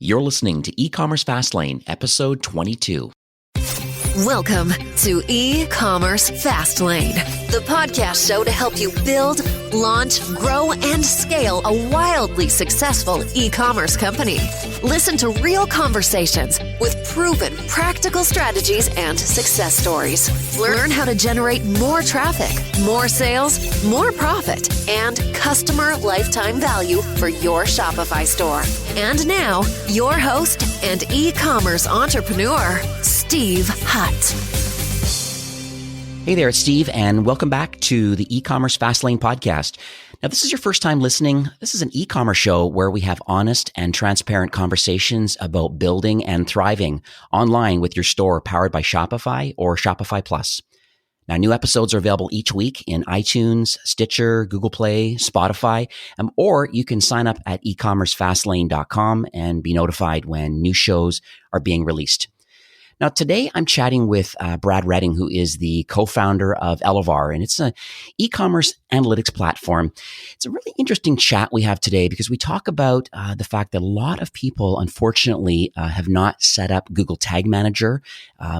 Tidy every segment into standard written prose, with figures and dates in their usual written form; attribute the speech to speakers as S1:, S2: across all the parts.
S1: You're listening to E-Commerce Fastlane, episode 22.
S2: Welcome to E-Commerce Fastlane, the podcast show to help you build, launch, grow, and scale a wildly successful e-commerce company. Listen to real conversations with proven practical strategies and success stories. Learn how to generate more traffic, more sales, more profit, and customer lifetime value for your Shopify store. And now, your host and e-commerce entrepreneur, Steve Hutt.
S1: Hey there, it's Steve, and welcome back to the E-Commerce Fastlane podcast. Now, this is your first time listening. This is an e-commerce show where we have honest and transparent conversations about building and thriving online with your store powered by Shopify or Shopify Plus. Now, new episodes are available each week in iTunes, Stitcher, Google Play, Spotify, or you can sign up at ecommercefastlane.com and be notified when new shows are being released. Now, today I'm chatting with Brad Redding, who is the co-founder of Elevar, and it's an e-commerce analytics platform. It's a really interesting chat we have today because we talk about the fact that a lot of people, unfortunately, have not set up Google Tag Manager.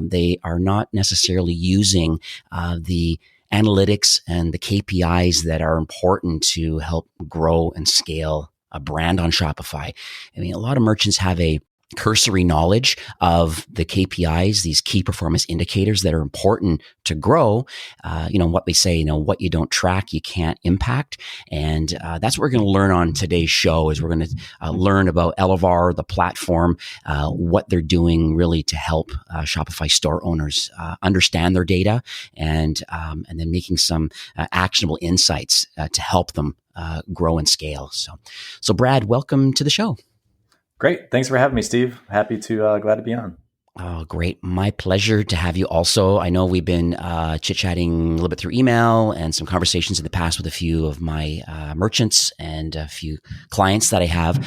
S1: They are not necessarily using the analytics and the KPIs that are important to help grow and scale a brand on Shopify. I mean, a lot of merchants have a cursory knowledge of the KPIs, these key performance indicators that are important to grow. What they say, what you don't track, you can't impact. And that's what we're going to learn on today's show is we're going to learn about Elevar, the platform, what they're doing really to help Shopify store owners understand their data and then making some actionable insights to help them grow and scale. So Brad, welcome to the show.
S3: Great. Thanks for having me, Steve. Happy to, glad to be on.
S1: Oh, great. My pleasure to have you also. I know we've been chit-chatting a little bit through email and some conversations in the past with a few of my merchants and a few clients that I have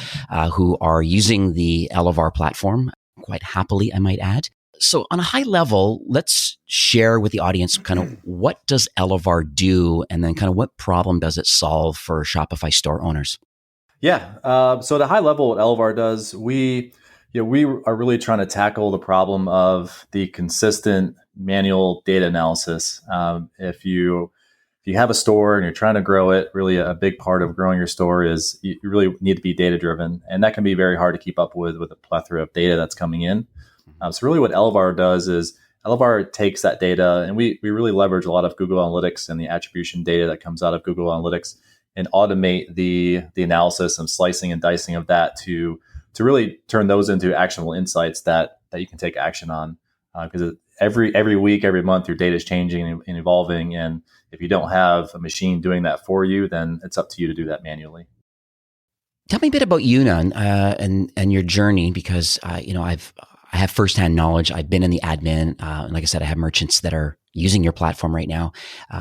S1: who are using the Elevar platform quite happily, I might add. So on a high level, let's share with the audience kind of what does Elevar do and then kind of what problem does it solve for Shopify store owners?
S3: Yeah. So at a high level, what Elevar does, we are really trying to tackle the problem of the consistent manual data analysis. If you have a store and you're trying to grow it, really a big part of growing your store is you really need to be data driven, and that can be very hard to keep up with a plethora of data that's coming in. So really, what Elevar does is Elevar takes that data, and we really leverage a lot of Google Analytics and the attribution data that comes out of Google Analytics, and automate the analysis and slicing and dicing of that to really turn those into actionable insights that you can take action on. Because every week, every month, your data is changing and evolving. And if you don't have a machine doing that for you, then it's up to you to do that manually.
S1: Tell me a bit about you now and your journey, because I have firsthand knowledge. I've been in the admin, and like I said, I have merchants that are using your platform right now.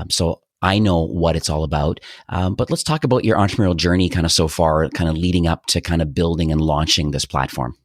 S1: So I know what it's all about, but let's talk about your entrepreneurial journey kind of so far, kind of leading up to kind of building and launching this platform.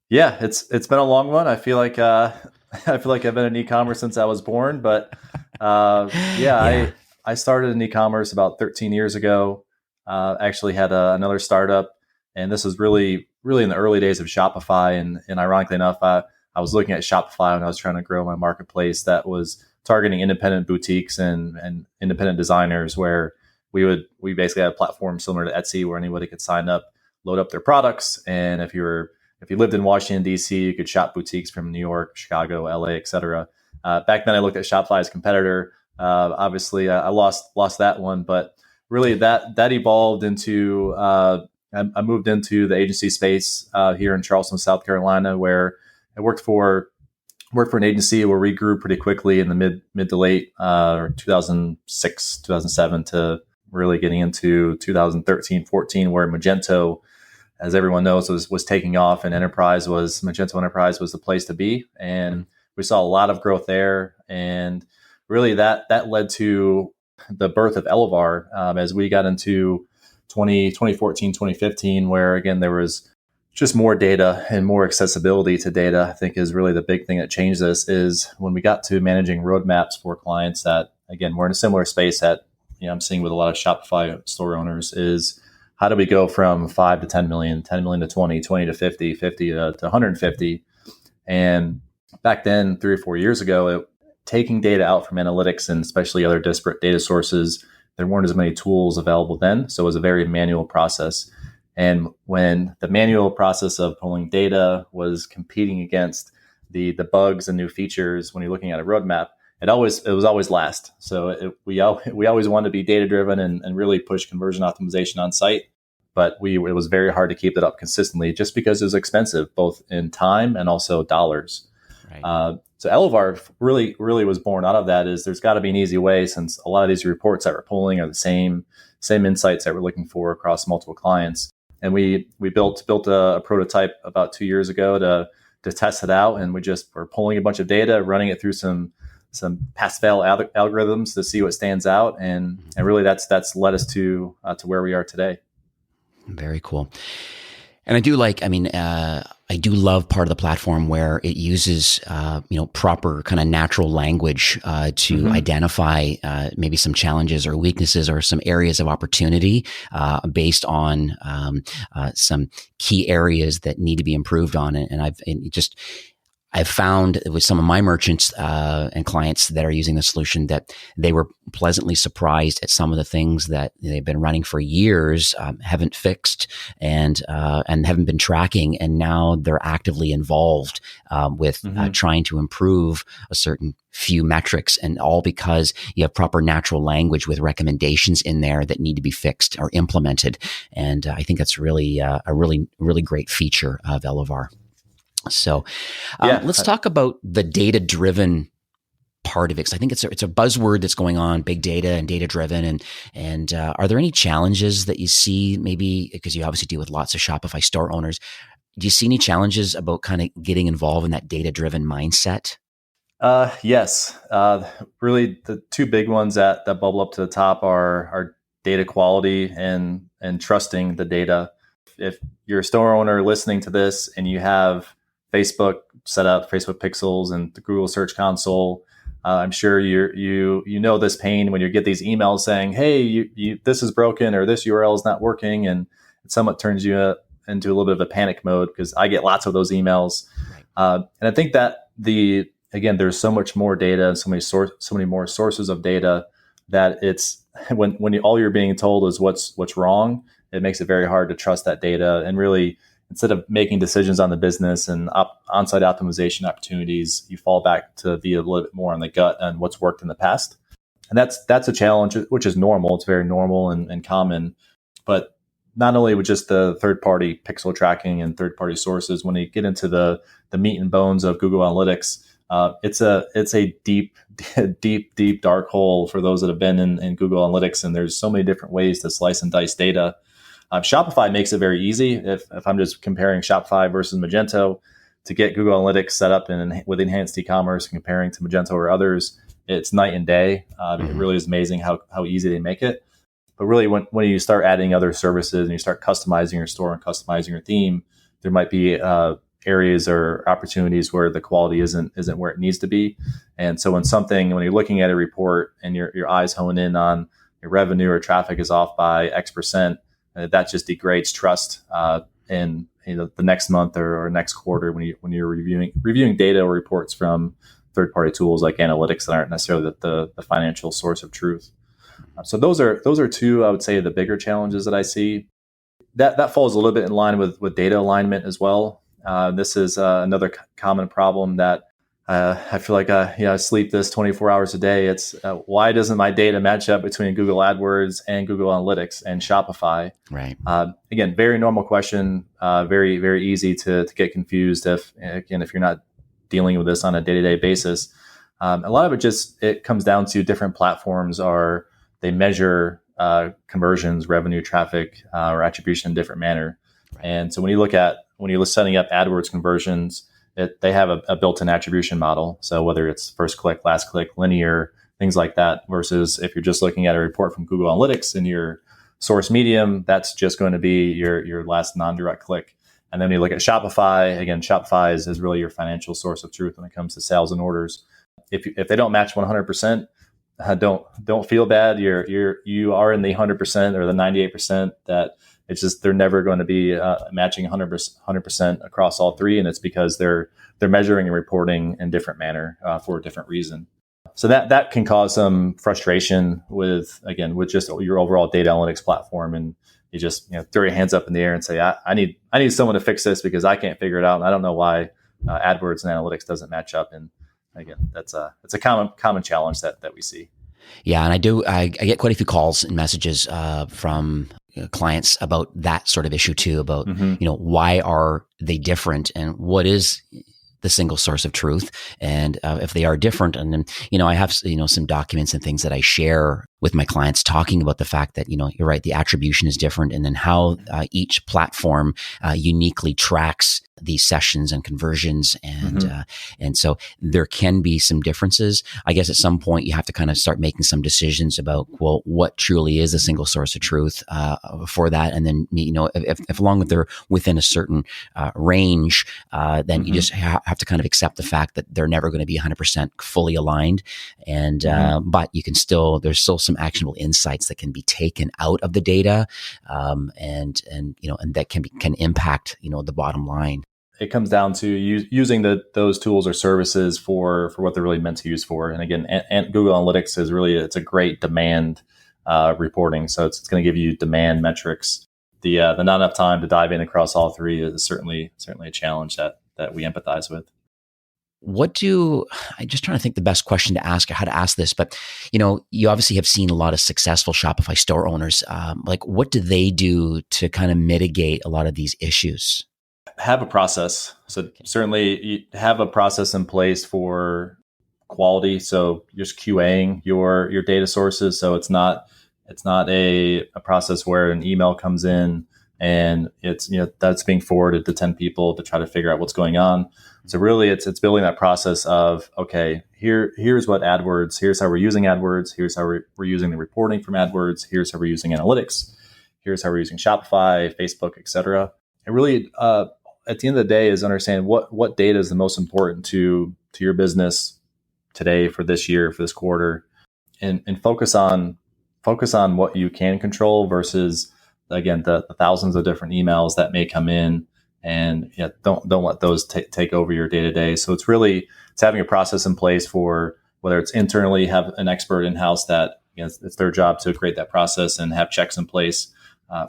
S3: Yeah, it's been a long one. I feel like I've been in e-commerce since I was born, but I started in e-commerce about 13 years ago. Actually had another startup, and this was really in the early days of Shopify. And ironically enough, I was looking at Shopify when I was trying to grow my marketplace that was targeting independent boutiques and independent designers, where we basically had a platform similar to Etsy where anybody could sign up, load up their products. And if you lived in Washington, D.C., you could shop boutiques from New York, Chicago, L.A., et cetera. Back then I looked at Shopify as a competitor. Obviously I lost that one, but really that evolved into, I moved into the agency space here in Charleston, South Carolina, where I worked for an agency where we grew pretty quickly in the mid to late 2006, 2007 to really getting into 2013, 14, where Magento, as everyone knows, was taking off, and Magento Enterprise was the place to be. And we saw a lot of growth there. And really that led to the birth of Elevar as we got into 2014, 2015, where again, there was just more data and more accessibility to data. I think is really the big thing that changed this is when we got to managing roadmaps for clients that, again, we're in a similar space that I'm seeing with a lot of Shopify store owners is how do we go from 5 to 10 million, 10 million to 20, 20 to 50, 50 to 150? And back then, 3 or 4 years ago, taking data out from analytics and especially other disparate data sources, there weren't as many tools available then. So it was a very manual process. And when the manual process of pulling data was competing against the bugs and new features, when you're looking at a roadmap, it was always last. So we always wanted to be data driven and really push conversion optimization on site. But it was very hard to keep it up consistently just because it was expensive, both in time and also dollars. Right. So Elevar really was born out of that. Is there's got to be an easy way, since a lot of these reports that we're pulling are the same insights that we're looking for across multiple clients. And we built a prototype about 2 years ago to test it out, and we're pulling a bunch of data, running it through some pass-fail algorithms to see what stands out, and really that's led us to where we are today.
S1: Very cool. And I do love part of the platform where it uses, proper kind of natural language to identify maybe some challenges or weaknesses or some areas of opportunity based on some key areas that need to be improved on. And I've found with some of my merchants and clients that are using the solution that they were pleasantly surprised at some of the things that they've been running for years, haven't fixed and haven't been tracking, and now they're actively involved with trying to improve a certain few metrics, and all because you have proper natural language with recommendations in there that need to be fixed or implemented. And I think that's really a really great feature of Elevar. So let's talk about the data-driven part of it, because I think it's a buzzword that's going on, big data and data-driven. And are there any challenges that you see, maybe because you obviously deal with lots of Shopify store owners, do you see any challenges about kind of getting involved in that data-driven mindset?
S3: Yes. Really, the two big ones that bubble up to the top are data quality and trusting the data. If you're a store owner listening to this and you have Facebook set up, Facebook pixels and the Google Search Console, I'm sure you know this pain when you get these emails saying, "Hey, you this is broken," or "This URL is not working," and it somewhat turns you into a little bit of a panic mode, because I get lots of those emails. And I think that again, there's so much more data and so many more sources of data that it's when all you're being told is what's wrong, it makes it very hard to trust that data. And really, instead of making decisions on the business and on-site optimization opportunities, you fall back to be a little bit more on the gut and what's worked in the past. And that's a challenge, which is normal. It's very normal and common. But not only with just the third-party pixel tracking and third-party sources, when you get into the meat and bones of Google Analytics, it's a deep dark hole for those that have been in Google Analytics. And there's so many different ways to slice and dice data. Shopify makes it very easy. If I'm just comparing Shopify versus Magento, to get Google Analytics set up with enhanced e-commerce and comparing to Magento or others, it's night and day. It really is amazing how easy they make it. But really, when you start adding other services and you start customizing your store and customizing your theme, there might be areas or opportunities where the quality isn't where it needs to be. And so when you're looking at a report and your eyes hone in on your revenue or traffic is off by X%, that just degrades trust in the next month or next quarter when you're reviewing data or reports from third-party tools like analytics that aren't necessarily the financial source of truth. So those are two, I would say, the bigger challenges that I see. That falls a little bit in line with data alignment as well. This is another common problem that I feel like I sleep this 24 hours a day. It's why doesn't my data match up between Google AdWords and Google Analytics and Shopify? Right. Again, very normal question. Very, very easy to get confused if you're not dealing with this on a day-to-day basis. A lot of it comes down to different platforms they measure conversions, revenue, traffic, or attribution in a different manner. Right. And so when you're setting up AdWords conversions, they have a built-in attribution model. So whether it's first click, last click, linear, things like that, versus if you're just looking at a report from Google Analytics in your source medium, that's just going to be your last non-direct click. And then when you look at Shopify, again, Shopify is really your financial source of truth when it comes to sales and orders. If they don't match 100%, don't feel bad. You are in the 100% or the 98% that It's just they're never going to be matching 100% across all three, and it's because they're measuring and reporting in different manner for a different reason. So that can cause some frustration with just your overall data analytics platform, and you just throw your hands up in the air and say, I need someone to fix this because I can't figure it out, and I don't know why AdWords and analytics doesn't match up. And again, it's a common challenge that we see.
S1: Yeah, and I get quite a few calls and messages from clients about that sort of issue too, about why are they different and what is the single source of truth, and if they are different. And then I have some documents and things that I share with my clients talking about the fact that you're right, the attribution is different, and then how each platform uniquely tracks these sessions and conversions, and so there can be some differences. I guess at some point you have to kind of start making some decisions about, well, what truly is a single source of truth for that, and then if long as they're within a certain range, then you just have to kind of accept the fact that they're never going to be 100% fully aligned, and but you can still, there's still some actionable insights that can be taken out of the data, and that can impact the bottom line.
S3: It comes down to using those tools or services for what they're really meant to use for. And again, and Google Analytics is really, it's a great demand reporting. So it's going to give you demand metrics. The not enough time to dive in across all three is certainly a challenge that we empathize with.
S1: I'm just trying to think the best question to ask or how to ask this, but you obviously have seen a lot of successful Shopify store owners. What do they do to kind of mitigate a lot of these issues?
S3: Have a process. So certainly you have a process in place for quality. So you're just QAing your data sources. So it's not a process where an email comes in and it's that's being forwarded to 10 people to try to figure out what's going on. So really it's building that process of, okay, here's what AdWords, here's how we're using AdWords, here's how we're using the reporting from AdWords, here's how we're using analytics, here's how we're using Shopify, Facebook, etc. And really at the end of the day is understanding what data is the most important to your business today, for this year, for this quarter, and focus on what you can control versus, again, the thousands of different emails that may come in, and don't let those take over your day to day. So it's having a process in place for whether it's internally, have an expert in house that it's their job to create that process and have checks in place,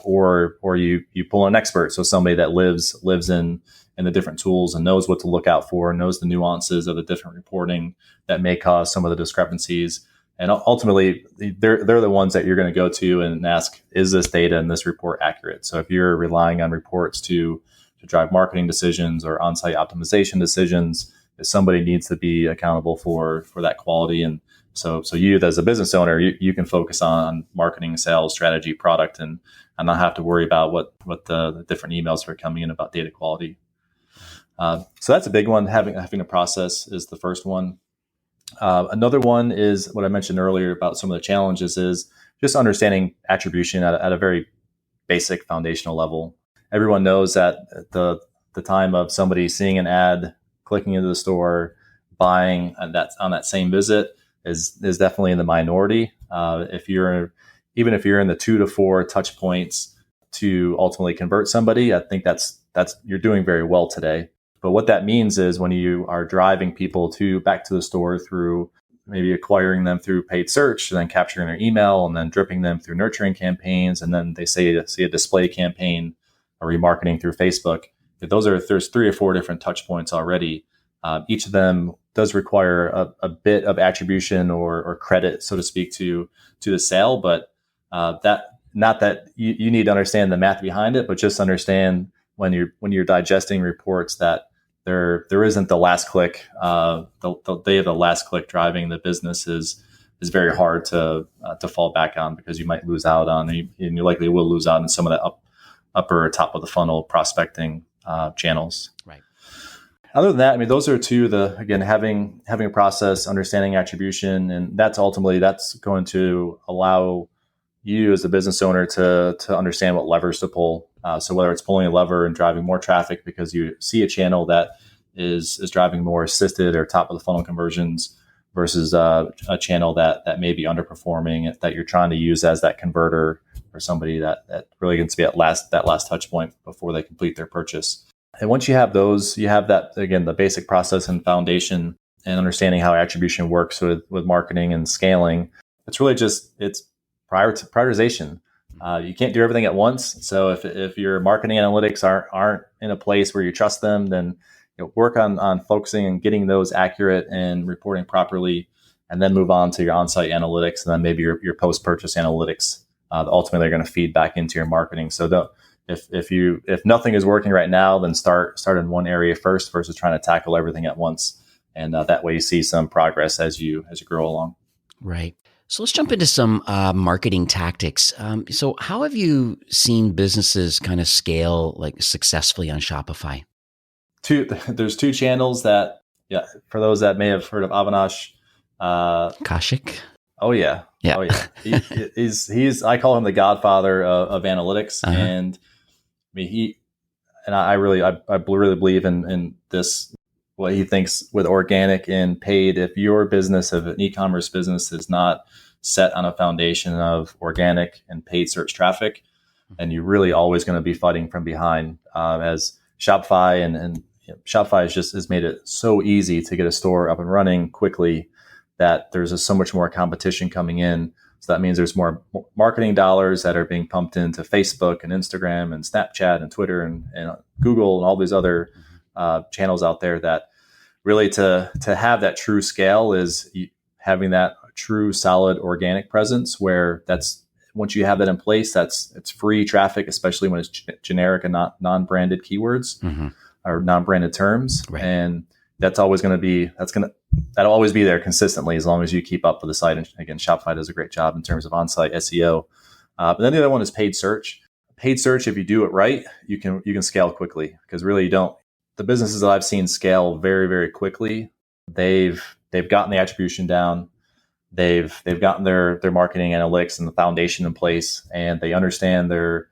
S3: or you pull an expert, so somebody that lives in the different tools and knows what to look out for, knows the nuances of the different reporting that may cause some of the discrepancies. And ultimately, they're the ones that you're going to go to and ask, is this data in this report accurate? So if you're relying on reports to drive marketing decisions or on-site optimization decisions, somebody needs to be accountable for that quality. And so you as a business owner, you can focus on marketing, sales, strategy, product, and not have to worry about what the different emails are coming in about data quality. So that's a big one. Having a process is the first one. Another one is what I mentioned earlier about some of the challenges is just understanding attribution at a very basic foundational level. Everyone knows that the time of somebody seeing an ad, clicking into the store, buying on that same visit is definitely in the minority. If you're in the 2 to 4 touch points to ultimately convert somebody, I think that's you're doing very well today. But what that means is when you are driving people back to the store through maybe acquiring them through paid search, and then capturing their email, and then dripping them through nurturing campaigns, and then they see a display campaign or remarketing through Facebook. There's 3 or 4 different touch points already. Each of them does require a bit of attribution or credit, so to speak, to the sale. But not that you need to understand the math behind it, but just understand when you're digesting reports that there isn't the last click. The day of the last click driving the business is very hard to fall back on, because you might lose out on, and you likely will lose out on some of the upper or top of the funnel prospecting channels.
S1: Right.
S3: Other than that, I mean, those are two. Having a process, understanding attribution, and that's going to allow you as a business owner to understand what levers to pull. So whether it's pulling a lever and driving more traffic because you see a channel that is driving more assisted or top of the funnel conversions, versus a channel that may be underperforming, that you're trying to use as that converter for somebody that really gets to be at that last touch point before they complete their purchase. And once you have those, you have that, again, the basic process and foundation and understanding how attribution works with marketing and scaling. It's really just, it's prioritization. You can't do everything at once. So if your marketing analytics aren't in a place where you trust them, then work on focusing and getting those accurate and reporting properly, and then move on to your on-site analytics, and then maybe your post-purchase analytics. Ultimately, they're going to feed back into your marketing. So if nothing is working right now, then start in one area first versus trying to tackle everything at once, and that way you see some progress as you grow along.
S1: Right. So let's jump into some marketing tactics. So how have you seen businesses kind of scale like successfully on Shopify?
S3: There's two channels that, for those that may have heard of Avinash.
S1: Kaushik?
S3: Oh yeah.
S1: Yeah.
S3: Oh yeah. He's I call him the godfather of analytics.
S1: Uh-huh.
S3: And I mean, I really believe in this, what he thinks with organic and paid. If your business, if an e-commerce business is not set on a foundation of organic and paid search traffic, then you're really always going to be fighting from behind. As Shopify and Shopify has made it so easy to get a store up and running quickly that there's so much more competition coming in. So that means there's more marketing dollars that are being pumped into Facebook and Instagram and Snapchat and Twitter and Google and all these other channels out there. That really to have that true scale is having that true solid organic presence, where once you have that in place, it's free traffic, especially when it's generic and not non-branded keywords or non-branded terms. Right. And that's always going to be, that'll always be there consistently as long as you keep up with the site. And again, Shopify does a great job in terms of on-site SEO. But then the other one is paid search. Paid search, if you do it right, you can scale quickly, because really the businesses that I've seen scale very, very quickly, they've gotten the attribution down. They've gotten their marketing analytics and the foundation in place, and they understand their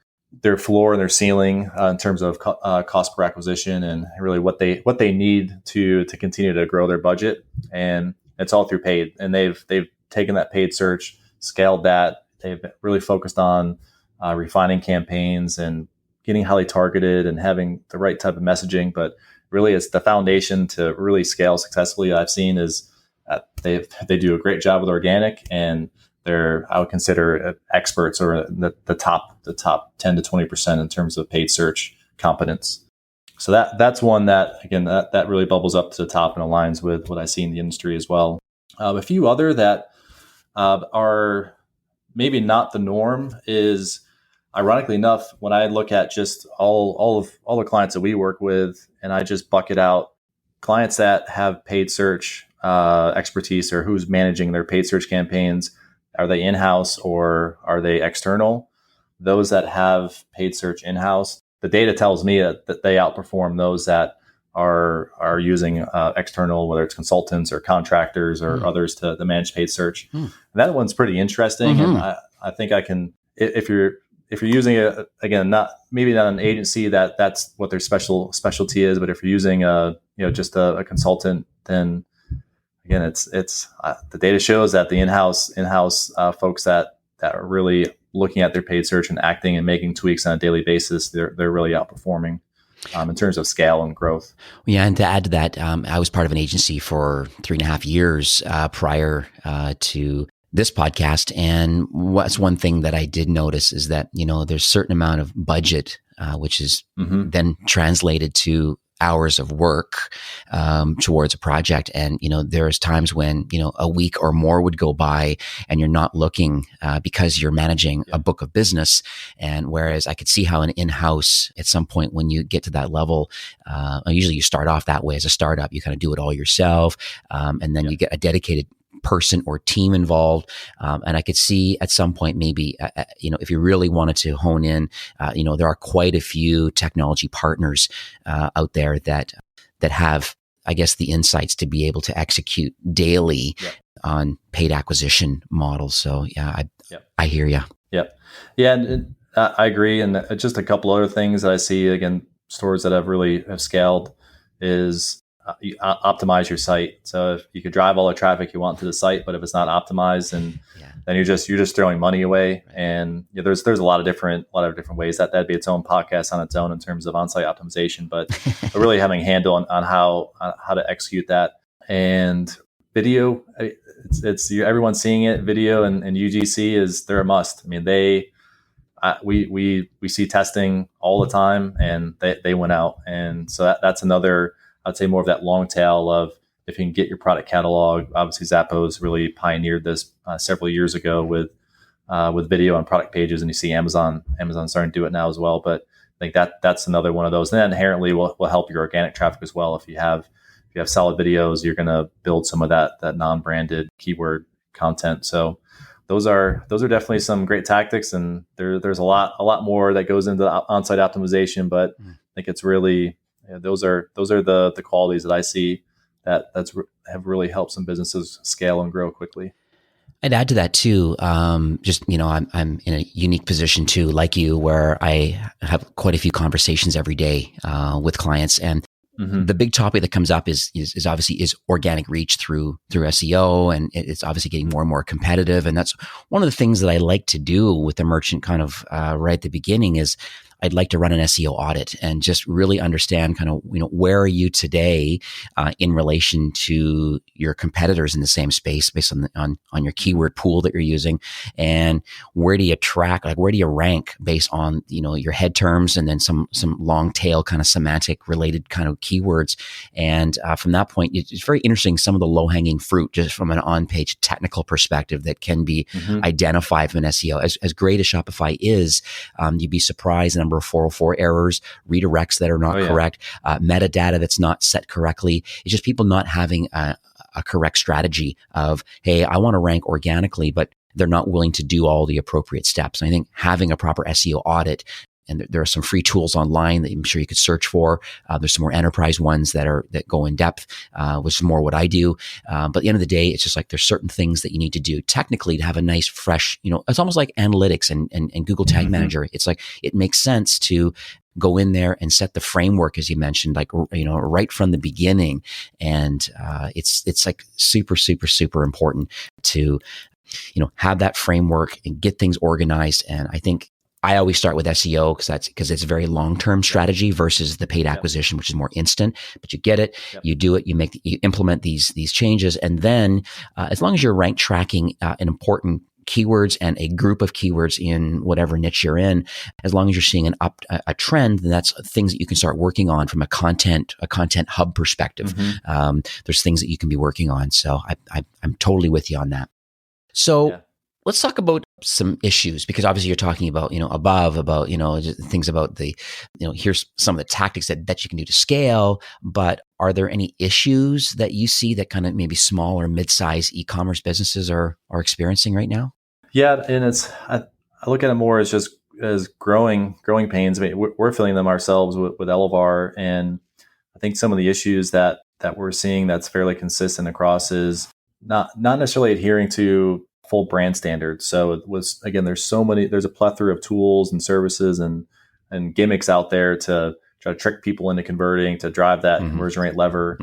S3: floor and their ceiling in terms of cost per acquisition, and really what they need to continue to grow their budget. And it's all through paid. And they've taken that paid search, scaled that. They've really focused on refining campaigns and getting highly targeted and having the right type of messaging. But really, it's the foundation to really scale successfully. I've seen is they do a great job with organic, and I would consider experts, or the top 10 to 20% in terms of paid search competence. So that's one that, again, that really bubbles up to the top and aligns with what I see in the industry as well. A few other that are maybe not the norm is, ironically enough, when I look at just all the clients that we work with, and I just bucket out clients that have paid search expertise, or who's managing their paid search campaigns. Are they in-house or are they external? Those that have paid search in-house, the data tells me that they outperform those that are using external, whether it's consultants or contractors or others to manage paid search. And that one's pretty interesting. And I think I can, if you're using it, again, not an agency that's what their specialty is, but if you're using just a consultant, then again, it's the data shows that the in-house folks that are really looking at their paid search and acting and making tweaks on a daily basis, they're really outperforming in terms of scale and growth.
S1: Yeah, and to add to that, I was part of an agency for 3.5 years prior to this podcast, and what's one thing that I did notice is that there's a certain amount of budget which is then translated to hours of work towards a project. And, there's times when, a week or more would go by and you're not looking because you're managing a book of business. And whereas I could see how an in-house at some point when you get to that level, usually you start off that way as a startup, you kind of do it all yourself. And then you get a dedicated person or team involved. And I could see at some point, maybe, if you really wanted to hone in, there are quite a few technology partners out there that have, I guess, the insights to be able to execute daily on paid acquisition models. So I hear you.
S3: Yep. Yeah. And I agree. And just a couple other things that I see, again, stores that have scaled is optimize your site. So if you could drive all the traffic you want to the site, but if it's not optimized, then you're just throwing money away. Right. And there's a lot of different ways that'd be its own podcast on its own in terms of on-site optimization, but really having a handle on how to execute that. And video, it's everyone's seeing it. Video and UGC they're a must. I mean, we see testing all the time, and they went out. And so that's another, I'd say, more of that long tail of, if you can get your product catalog. Obviously, Zappos really pioneered this several years ago with video on product pages, and you see Amazon starting to do it now as well. But I think that's another one of those. And that inherently will help your organic traffic as well. If you have solid videos, you're going to build some of that non-branded keyword content. So those are definitely some great tactics, and there's a lot more that goes into on-site optimization. But I think it's really, those are the qualities that I see that have really helped some businesses scale and grow quickly.
S1: I'd add to that too. I'm in a unique position too, like you, where I have quite a few conversations every day with clients, and the big topic that comes up is obviously organic reach through SEO, and it's obviously getting more and more competitive. And that's one of the things that I like to do with the merchant kind of right at the beginning is I'd like to run an SEO audit and just really understand kind of, where are you today in relation to your competitors in the same space based on your keyword pool that you're using, and where do you track, like where do you rank based on, your head terms and then some long tail kind of semantic related kind of keywords. And from that point, it's very interesting, some of the low hanging fruit just from an on-page technical perspective that can be identified from an SEO. As great as Shopify is, you'd be surprised the number of 404 errors, redirects that are not correct, metadata that's not set correctly. It's just people not having a correct strategy of, hey, I want to rank organically, but they're not willing to do all the appropriate steps. And I think having a proper SEO audit, and there are some free tools online that I'm sure you could search for. There's some more enterprise ones that go in depth, which is more what I do. But at the end of the day, it's just like there's certain things that you need to do technically to have a nice, fresh, it's almost like analytics and Google Tag Manager. It's like it makes sense to go in there and set the framework, as you mentioned, like, right from the beginning. And it's like super, super, super important to, have that framework and get things organized. And I think I always start with SEO because it's a very long-term strategy versus the paid acquisition, which is more instant. But you get it, you do it, you implement these changes, and then as long as you're rank tracking an important keywords and a group of keywords in whatever niche you're in, as long as you're seeing a trend, then that's things that you can start working on from a content hub perspective. There's things that you can be working on. So I'm totally with you on that. So let's talk about some issues, because obviously you're talking about, things about the, here's some of the tactics that you can do to scale, but are there any issues that you see that kind of maybe small or mid-size e-commerce businesses are experiencing right now?
S3: Yeah. And I look at it more as just as growing pains. I mean, we're feeling them ourselves with Elevar. And I think some of the issues that we're seeing that's fairly consistent across is not necessarily adhering to full brand standards. So it was, again, there's a plethora of tools and services and gimmicks out there to try to trick people into converting, to drive that conversion rate lever.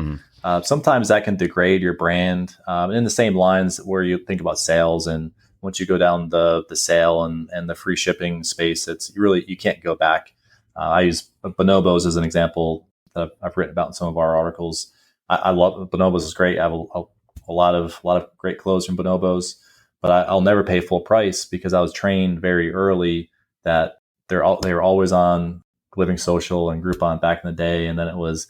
S3: Sometimes that can degrade your brand. In the same lines where you think about sales, and once you go down the sale and the free shipping space, you can't go back. I use bonobos as an example that I've written about in some of our articles. I love bonobos. Is great. I have a lot of great clothes from bonobos. But I'll never pay full price because I was trained very early that they were always on Living Social and Groupon back in the day. And then it was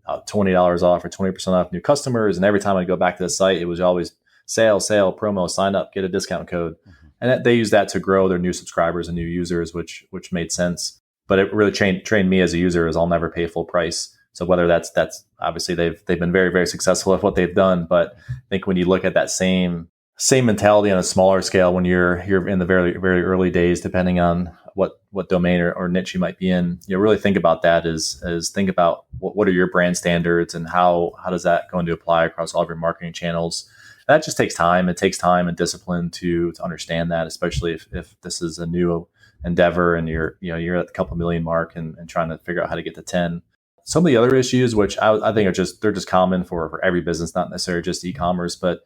S3: $20 off or 20% off new customers. And every time I go back to the site, it was always sale, promo, sign up, get a discount code. And they use that to grow their new subscribers and new users, which made sense. But it really trained me as a user as I'll never pay full price. So whether that's obviously they've been very, very successful at what they've done. But I think when you look at that same mentality on a smaller scale, when you're in the very, very early days, depending on what domain or niche you might be in, really think about that is think about what are your brand standards and how does that going to apply across all of your marketing channels. That just takes time. It takes time and discipline to understand that, especially if this is a new endeavor and you're at the couple million mark and trying to figure out how to get to 10. Some of the other issues, which I think they're just common for every business, not necessarily just e-commerce, but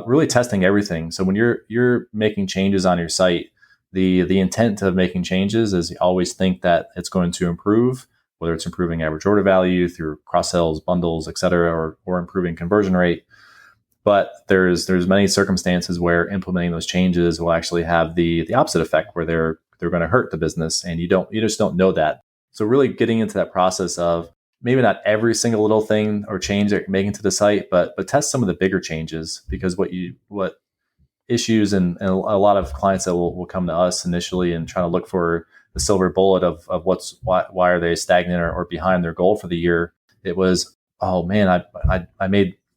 S3: really testing everything. So when you're making changes on your site, the intent of making changes is you always think that it's going to improve, whether it's improving average order value through cross sells, bundles, et cetera, or improving conversion rate. But there's many circumstances where implementing those changes will actually have the opposite effect, where they're going to hurt the business, and you just don't know that. So really getting into that process of maybe not every single little thing or change that you're making to the site, but test some of the bigger changes, because what issues and a lot of clients that will come to us initially and trying to look for the silver bullet of why are they stagnant or behind their goal for the year. It was, oh man,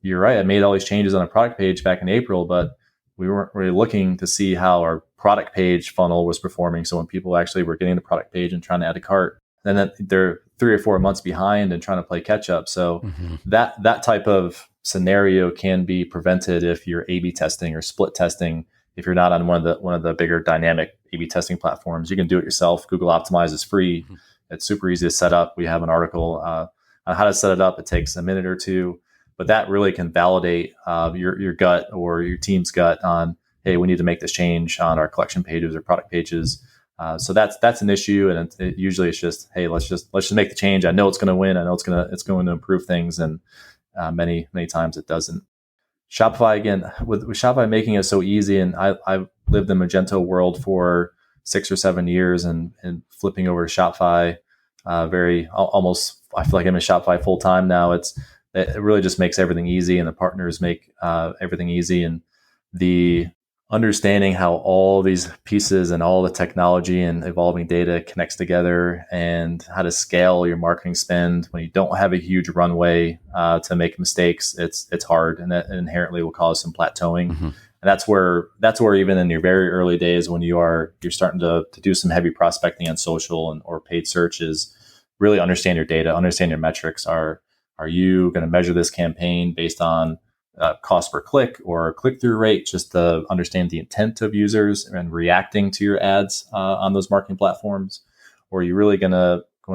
S3: you're right. I made all these changes on a product page back in April, but we weren't really looking to see how our product page funnel was performing. So when people actually were getting the product page and trying to add a cart, then they're 3 or 4 months behind and trying to play catch up. So that type of scenario can be prevented if you're A/B testing or split testing. If you're not on one of the bigger dynamic A/B testing platforms, you can do it yourself. Google Optimize is free. It's super easy to set up. We have an article on how to set it up. It takes a minute or two. But that really can validate your gut or your team's gut on, hey, we need to make this change on our collection pages or product pages. So that's an issue, and usually it's just, hey, let's just make the change. I know it's going to win. I know it's going to improve things, and many times it doesn't. Shopify, again, with Shopify making it so easy, and I've lived in Magento world for 6 or 7 years, and flipping over to Shopify, almost I feel like I'm in Shopify full time now. It really just makes everything easy, and the partners make everything easy. And the understanding how all these pieces and all the technology and evolving data connects together, and how to scale your marketing spend when you don't have a huge runway to make mistakes, it's hard, and that inherently will cause some plateauing. And that's where even in your very early days, when you're starting to do some heavy prospecting on social or paid searches, really understand your data, understand your metrics. Are you going to measure this campaign based on cost per click or click-through rate, just to understand the intent of users and reacting to your ads on those marketing platforms? Or are you really going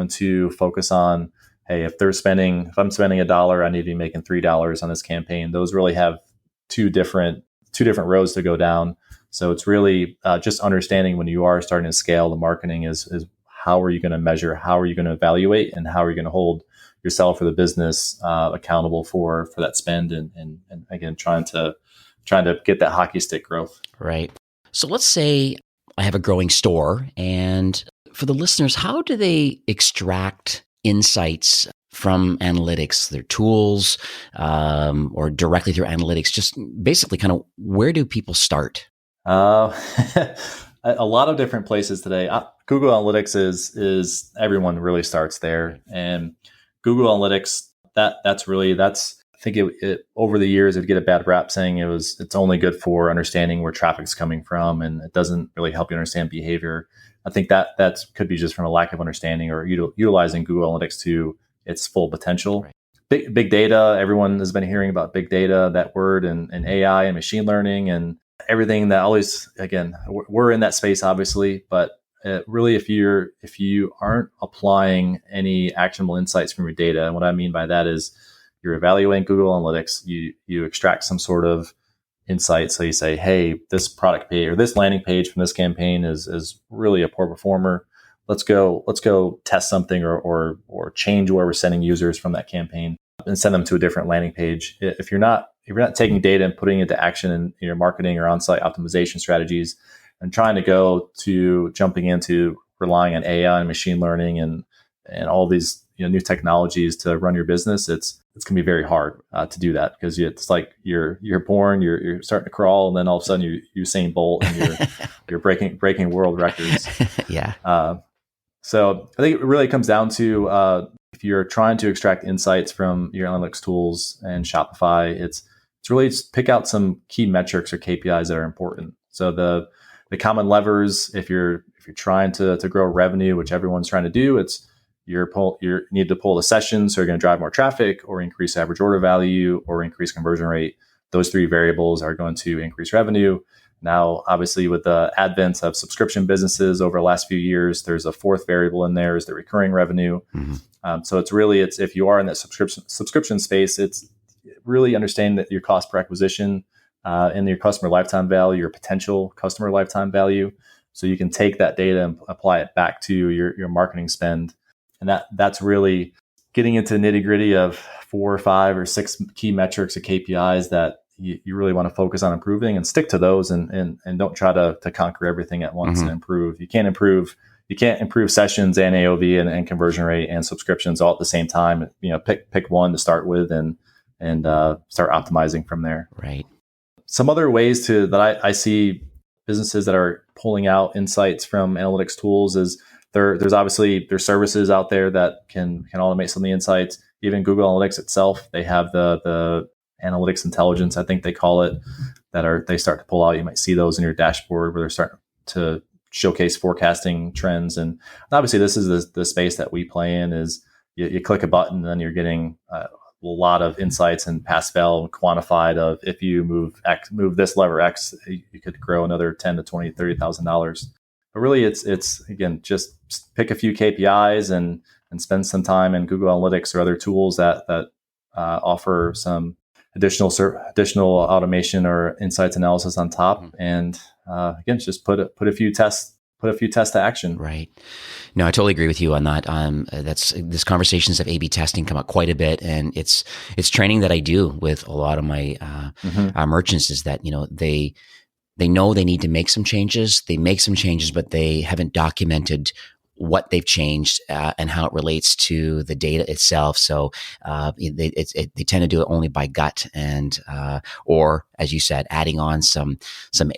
S3: to focus on, hey, if I'm spending $1, I need to be making $3 on this campaign? Those really have two different roads to go down. So it's really just understanding, when you are starting to scale the marketing, is how are you going to measure, how are you going to evaluate, and how are you going to hold yourself or the business accountable for that spend, and again, trying to get that hockey stick growth.
S1: Right. So let's say I have a growing store, and for the listeners, how do they extract insights from analytics, their tools, or directly through analytics? Just basically, kind of, where do people start?
S3: A lot of different places today. Google Analytics is everyone really starts there, and Google Analytics, that's I think it over the years it'd get a bad rap saying it's only good for understanding where traffic's coming from, and it doesn't really help you understand behavior. I think that could be just from a lack of understanding or utilizing Google Analytics to its full potential. Right. Big data, everyone has been hearing about big data, that word, and AI and machine learning and everything that always, again, we're in that space obviously, but really, if you aren't applying any actionable insights from your data, and what I mean by that is you're evaluating Google Analytics, you extract some sort of insight. So you say, hey, this product page or this landing page from this campaign is really a poor performer. Let's go test something or change where we're sending users from that campaign and send them to a different landing page. If you're not taking data and putting it into action in your marketing or on-site optimization strategies, and trying to go to jumping into relying on AI and machine learning and all these new technologies to run your business, it's going to be very hard to do that, because it's like you're born, you're starting to crawl, and then all of a sudden you're Usain Bolt and you're breaking world records.
S1: Yeah.
S3: So I think it really comes down to if you're trying to extract insights from your analytics tools and Shopify, it's really just pick out some key metrics or KPIs that are important. So the common levers, if you're trying to grow revenue, which everyone's trying to do, it's you need to pull the sessions, so you're going to drive more traffic or increase average order value or increase conversion rate. Those three variables are going to increase revenue. Now, obviously, with the advent of subscription businesses over the last few years, there's a fourth variable in there, is the recurring revenue. So it's if you are in that subscription space, it's really understanding that your cost per acquisition and your customer lifetime value, your potential customer lifetime value. So you can take that data and apply it back to your marketing spend. And that's really getting into the nitty gritty of 4 or 5 or 6 key metrics or KPIs that you really want to focus on improving and stick to those and don't try to conquer everything at once and improve. You can't improve sessions and AOV and conversion rate and subscriptions all at the same time. Pick one to start with and start optimizing from there.
S1: Right.
S3: Some other ways that I see businesses that are pulling out insights from analytics tools is there's services out there that can automate some of the insights. Even Google Analytics itself, they have the analytics intelligence, I think they call it, they start to pull out. You might see those in your dashboard where they're starting to showcase forecasting trends. And obviously this is the space that we play in. Is you click a button and then you're getting a lot of insights and pass-fail quantified of if you move this lever X, you could grow another $10,000 to $20,000, $30,000. But really it's again, just pick a few KPIs and spend some time in Google Analytics or other tools that offer some additional automation or insights analysis on top. And again, just put a few tests to action.
S1: Right. No, I totally agree with you on that. This conversations of A/B testing come up quite a bit, and it's training that I do with a lot of my merchants. Is that they know they need to make some changes. They make some changes, but they haven't documented what they've changed and how it relates to the data itself. So they tend to do it only by gut and or, as you said, adding on some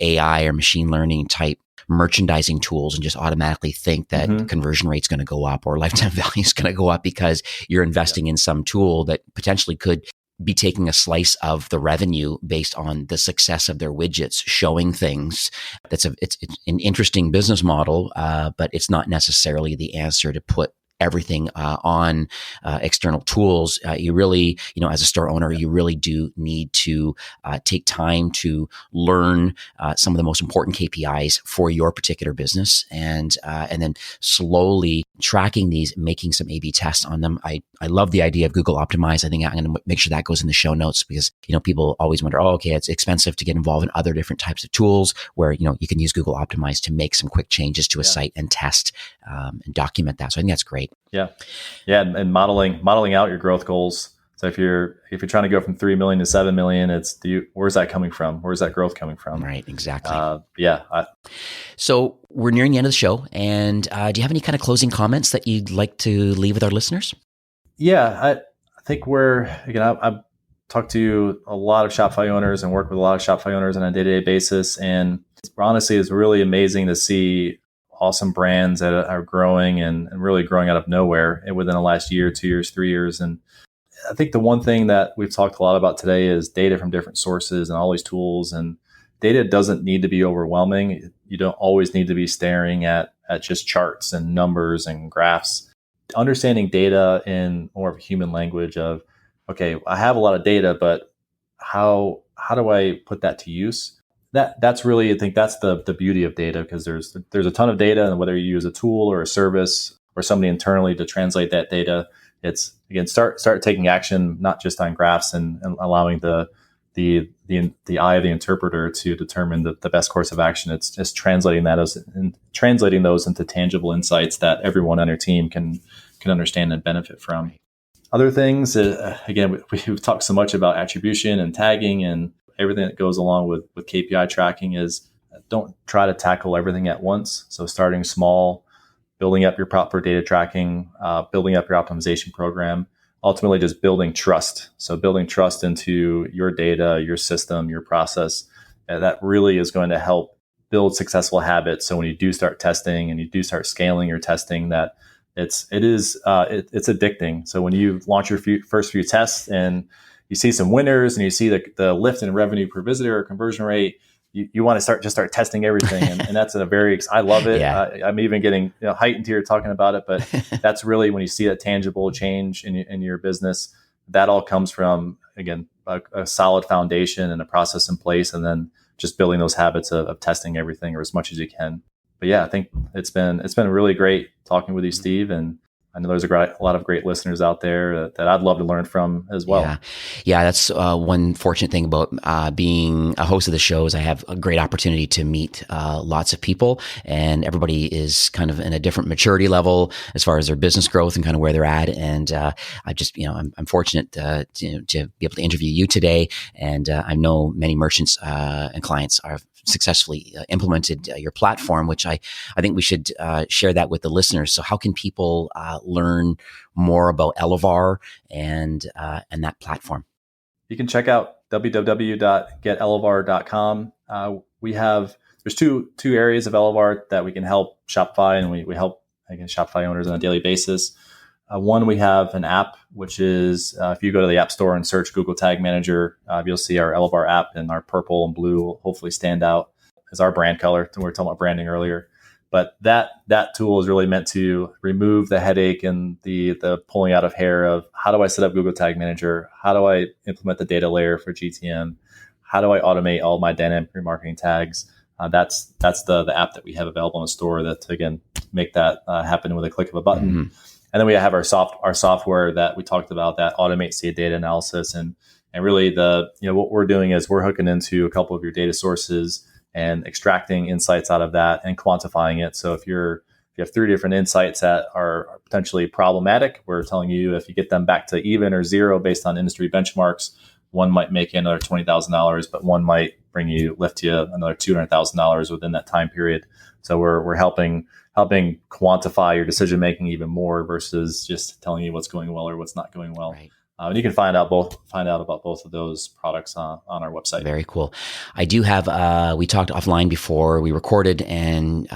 S1: AI or machine learning type merchandising tools and just automatically think that conversion rate's going to go up or lifetime value is going to go up because you're investing in some tool that potentially could be taking a slice of the revenue based on the success of their widgets, showing things. It's an interesting business model, but it's not necessarily the answer to put everything on external tools. You really, as a store owner, you really do need to take time to learn some of the most important KPIs for your particular business, and then slowly tracking these, making some A/B tests on them. I love the idea of Google Optimize. I think I'm going to make sure that goes in the show notes because people always wonder, okay, it's expensive to get involved in other different types of tools where you can use Google Optimize to make some quick changes to a site and test and document that. So I think that's great.
S3: Yeah, and modeling out your growth goals. So if you're trying to go from 3 million to 7 million, where's that coming from? Where's that growth coming from?
S1: Right, exactly.
S3: So
S1: we're nearing the end of the show, and do you have any kind of closing comments that you'd like to leave with our listeners?
S3: Yeah, I think I've talked to a lot of Shopify owners and work with a lot of Shopify owners on a day-to-day basis, and honestly, it's really amazing to see awesome brands that are growing and really growing out of nowhere within the last year, 2 years, 3 years. And I think the one thing that we've talked a lot about today is data from different sources and all these tools. And data doesn't need to be overwhelming. You don't always need to be staring at just charts and numbers and graphs. Understanding data in more of a human language of, okay, I have a lot of data, but how do I put that to use? That's really, I think that's the beauty of data, because there's a ton of data, and whether you use a tool or a service or somebody internally to translate that data, it's again start taking action, not just on graphs and allowing the eye of the interpreter to determine the best course of action. It's just translating those into tangible insights that everyone on your team can understand and benefit from. Other things, again, we've talked so much about attribution and tagging and everything that goes along with KPI tracking. Is don't try to tackle everything at once. So starting small, building up your proper data tracking, building up your optimization program, ultimately just building trust. So building trust into your data, your system, your process, that really is going to help build successful habits. So when you do start testing and you do start scaling your testing, that it's addicting. So when you launch your first few tests and you see some winners and you see the lift in revenue per visitor or conversion rate, you want to start testing everything. And that's I love it.
S1: Yeah.
S3: I'm even getting heightened here talking about it, but that's really when you see a tangible change in your business, that all comes from, again, a solid foundation and a process in place, and then just building those habits of testing everything or as much as you can. But yeah, I think it's been really great talking with you, Steve, and I know there's a lot of great listeners out there that I'd love to learn from as well.
S1: Yeah, that's one fortunate thing about being a host of the show is I have a great opportunity to meet lots of people, and everybody is kind of in a different maturity level as far as their business growth and kind of where they're at. And I just, I'm fortunate to be able to interview you today. And I know many merchants and clients are successfully implemented your platform, which I think we should share that with the listeners. So how can people learn more about Elevar and that platform?
S3: You can check out www.getelevar.com. There's two areas of Elevar that we can help Shopify, and we help, again, Shopify owners on a daily basis. One, we have an app, which is if you go to the App Store and search Google Tag Manager, you'll see our Elevar app, and our purple and blue will hopefully stand out as our brand color. We were talking about branding earlier. But that tool is really meant to remove the headache and the pulling out of hair of how do I set up Google Tag Manager? How do I implement the data layer for GTM? How do I automate all my dynamic remarketing tags? That's the app that we have available in the store that, again, make that happen with a click of a button. Mm-hmm. And then we have our software that we talked about that automates the data analysis. And really what we're doing is we're hooking into a couple of your data sources and extracting insights out of that and quantifying it. So if you have 3 different insights that are potentially problematic, we're telling you if you get them back to even or zero based on industry benchmarks, one might make you another $20,000, but one might lift you another $200,000 within that time period. So we're helping quantify your decision making even more versus just telling you what's going well or what's not going well.
S1: Right.
S3: And you can find out about both of those products on our website.
S1: Very cool. I do have, we talked offline before we recorded, and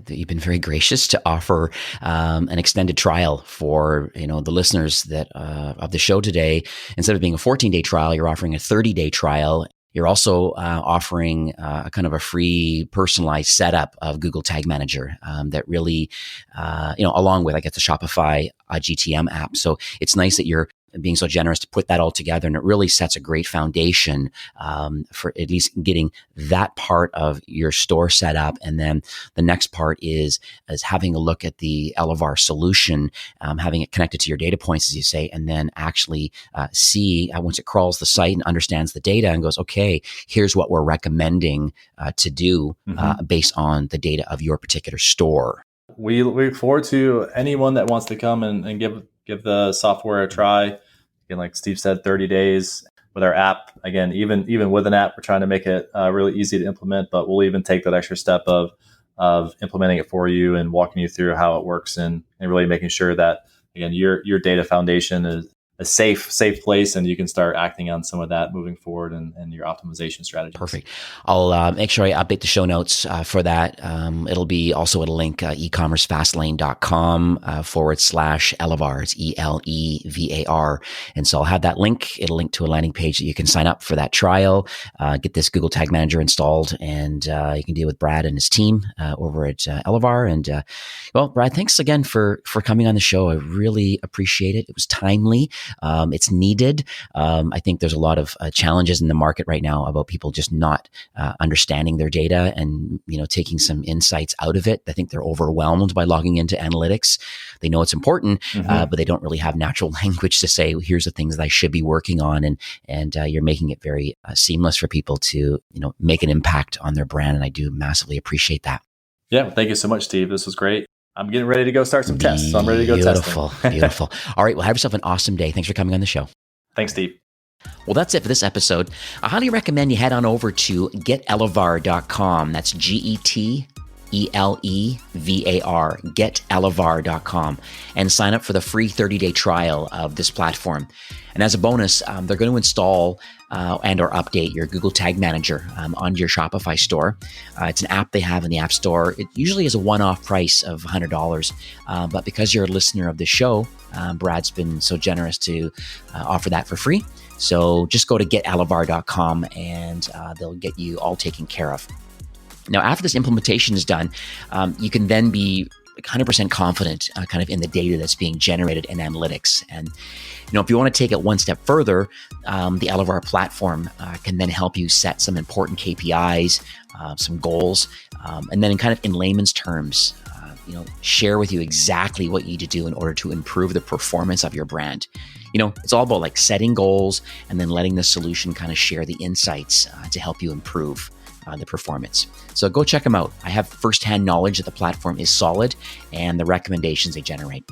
S1: you've been very gracious to offer an extended trial for, the listeners that of the show today. Instead of being a 14-day trial, you're offering a 30-day trial. You're also offering a kind of a free personalized setup of Google Tag Manager that really, along with, I guess, the Shopify GTM app. So it's nice that you're being so generous to put that all together, and it really sets a great foundation for at least getting that part of your store set up. And then the next part is having a look at the Elevar solution, having it connected to your data points, as you say, and then actually see once it crawls the site and understands the data and goes, okay, here's what we're recommending to do based on the data of your particular store.
S3: We look forward to anyone that wants to come and give the software a try. Again, like Steve said, 30 days with our app. Again, even with an app, we're trying to make it really easy to implement, but we'll even take that extra step of implementing it for you and walking you through how it works and really making sure that, again, your data foundation is a safe place, and you can start acting on some of that moving forward and your optimization strategies.
S1: Perfect. I'll make sure I update the show notes for that. It'll be also at a link, ecommercefastlane.com /Elevar. It's ELEVAR. And so I'll have that link. It'll link to a landing page that you can sign up for that trial, get this Google Tag Manager installed, and you can deal with Brad and his team over at Elevar. And well, Brad, thanks again for coming on the show. I really appreciate it. It was timely. It's needed. I think there's a lot of challenges in the market right now about people just not understanding their data and, taking some insights out of it. I think they're overwhelmed by logging into analytics. They know it's important, but they don't really have natural language to say, here's the things that I should be working on. And you're making it very seamless for people to, make an impact on their brand. And I do massively appreciate that.
S3: Yeah. Thank you so much, Steve. This was great. I'm getting ready to go start some tests, so I'm ready to go testing.
S1: Beautiful. All right. Well, have yourself an awesome day. Thanks for coming on the show.
S3: Thanks, Steve.
S1: Well, that's it for this episode. I highly recommend you head on over to getelevar.com. That's GETELEVAR, getelevar.com, and sign up for the free 30-day trial of this platform. And as a bonus, they're going to install and or update your Google Tag Manager onto your Shopify store. It's an app they have in the App Store. It usually is a one-off price of $100, but because you're a listener of the show, Brad's been so generous to offer that for free. So just go to getelevar.com and they'll get you all taken care of. Now, after this implementation is done, you can then be 100% confident kind of in the data that's being generated in analytics. And, if you want to take it one step further, the Elevar platform can then help you set some important KPIs, some goals, and then in layman's terms, share with you exactly what you need to do in order to improve the performance of your brand. It's all about like setting goals and then letting the solution kind of share the insights to help you improve the performance. So go check them out. I have firsthand knowledge that the platform is solid and the recommendations they generate.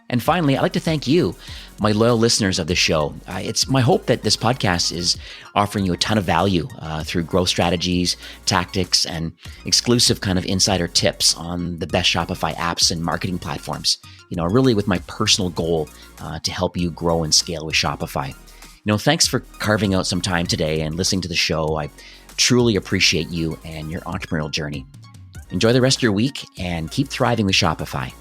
S1: And finally, I'd like to thank you, my loyal listeners of the show. It's my hope that this podcast is offering you a ton of value through growth strategies, tactics, and exclusive kind of insider tips on the best Shopify apps and marketing platforms, really with my personal goal to help you grow and scale with Shopify. Thanks for carving out some time today and listening to the show. I truly appreciate you and your entrepreneurial journey. Enjoy the rest of your week and keep thriving with Shopify.